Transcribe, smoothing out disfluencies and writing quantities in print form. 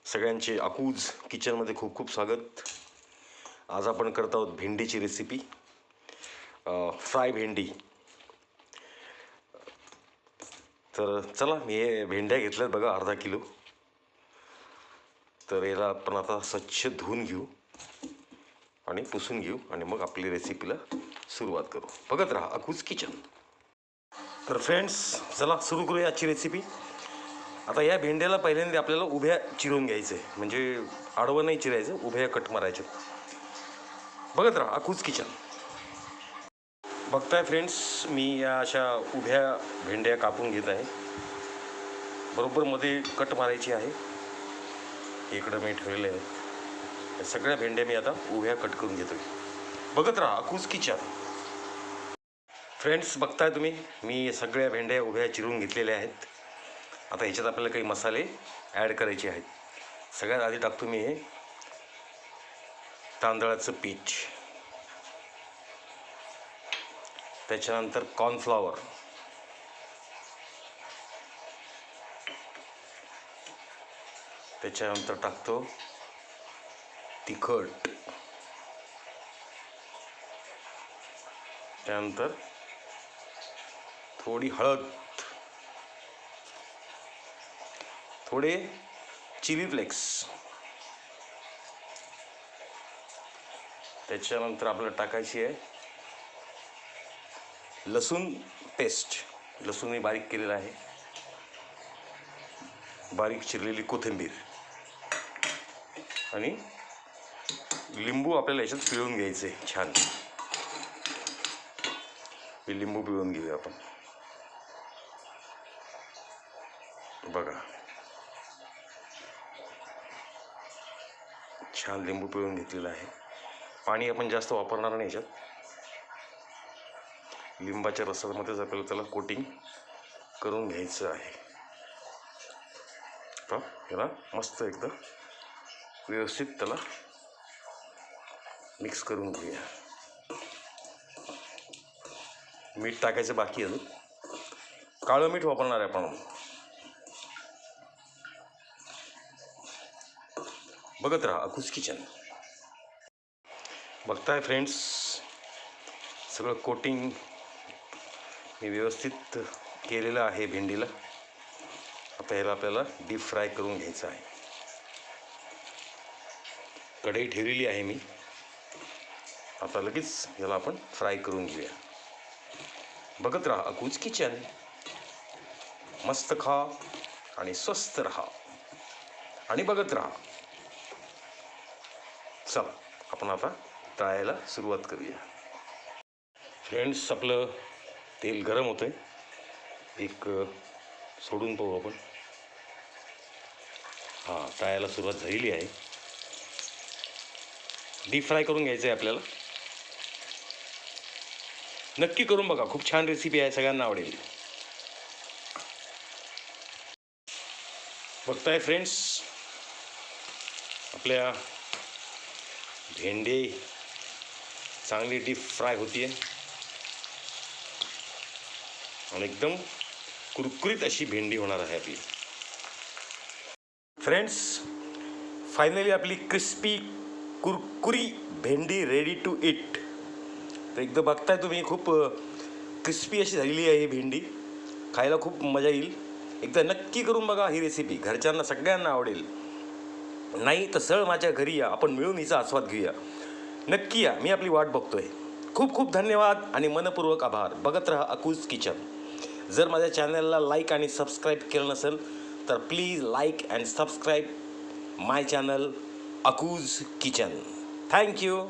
सगळ्यांचे अकूज किचनमध्ये खूप खूप स्वागत. आज आपण करत आहोत भेंडीची रेसिपी, फ्राय भेंडी. तर चला, मी हे भेंड्या घेतल्यात बघा, अर्धा किलो. तर याला आपण आता स्वच्छ धुवून घेऊ आणि पुसून घेऊ आणि मग आपली रेसिपीला सुरुवात करू. बघत राहा अकूज किचन. तर फ्रेंड्स, चला सुरू करूया आजची रेसिपी. आता या भेंड्याला पहिल्यांदा आपल्याला उभ्या चिरून घ्यायचं आहे, म्हणजे आडवं नाही चिरायचं, उभ्या कट मारायचे. बघत राहा अकूज किचन. बघताय फ्रेंड्स, मी या अशा उभ्या भेंड्या कापून घेत आहे. बरोबर मध्ये कट मारायची आहे. इकडं मी ठेवलेलं आहे. या सगळ्या भेंड्या मी आता उभ्या कट करून घेतोय. बघत राहा अकूज किचन. फ्रेंड्स, बघताय तुम्ही, मी सगळ्या भेंड्या उभ्या चिरून घेतलेल्या आहेत. आता ह्याच्यात आपल्याला काही मसाले ॲड करायचे आहेत. सगळ्यात आधी टाकतो मी हे तांदळाचं पीठ, त्याच्यानंतर कॉर्नफ्लॉवर, त्याच्यानंतर टाकतो तिखट, त्यानंतर थोडी हळद, थोडे चिली फ्लेक्स, त्याच्यानंतर आपल्याला टाकायची आहे लसूण पेस्ट. लसूण मी बारीक केलेला आहे, बारीक चिरलेली कोथिंबीर आणि लिंबू आपल्याला याच्यात पिळून घ्यायचं आहे छान. हे लिंबू पिळून घेऊया आपण. बघा, छान लिंबू पिळून घेतलेलं आहे. पाणी आपण जास्त वापरणार नाही याच्यात. लिंबाच्या रसामध्येच आपल्याला त्याला कोटिंग करून घ्यायचं आहे. आता याला मस्त एकदम व्यवस्थित त्याला मिक्स करून घेऊया. मीठ टाकायचं बाकी आहे, अजून काळं मीठ वापरणार आहे आपण. बघत राहा अकूज किचन. बघताय फ्रेंड्स, सगळं कोटिंग मी व्यवस्थित केलेलं आहे भेंडीला. आता ह्याला आपल्याला डीप फ्राय करून घ्यायचं आहे. कढई ठेवलेली आहे मी. आता लगेच याला आपण फ्राय करून घेऊया. बघत राहा अकूज किचन. मस्त खा आणि स्वस्त राहा आणि बघत राहा. चला, आपण आता तळायला सुरुवात करूया. फ्रेंड्स, आपलं तेल गरम होतं आहे. एक सोडून पाहू आपण. हां, तळायला सुरुवात झालेली आहे. डीप फ्राय करून घ्यायचं आहे आपल्याला. नक्की करून बघा, खूप छान रेसिपी आहे, सगळ्यांना आवडेल. बघताय फ्रेंड्स, आपल्या भेंडी चांगली डीप फ्राय होती आहे आणि एकदम कुरकुरीत अशी भेंडी होणार आहे आपली. फ्रेंड्स, फायनली आपली क्रिस्पी कुरकुरी भेंडी रेडी टू इट. तर एकदा बघताय तुम्ही, खूप क्रिस्पी अशी झालेली आहे ही भेंडी. खायला खूप मजा येईल. एकदा नक्की करून बघा ही रेसिपी, घरच्यांना सगळ्यांना आवडेल. नाही तर सरळ माझ्या घरी या, आपण मिळून हिचा आस्वाद घेऊया. नक्की या, मी आपली वाट बघतोय. खूप खूप धन्यवाद आणि मनपूर्वक आभार. बघत राहा अकूज किचन. जर माझ्या चॅनलला लाईक आणि सबस्क्राईब केलं नसेल तर please like and subscribe my channel अकूज किचन. थँक्यू.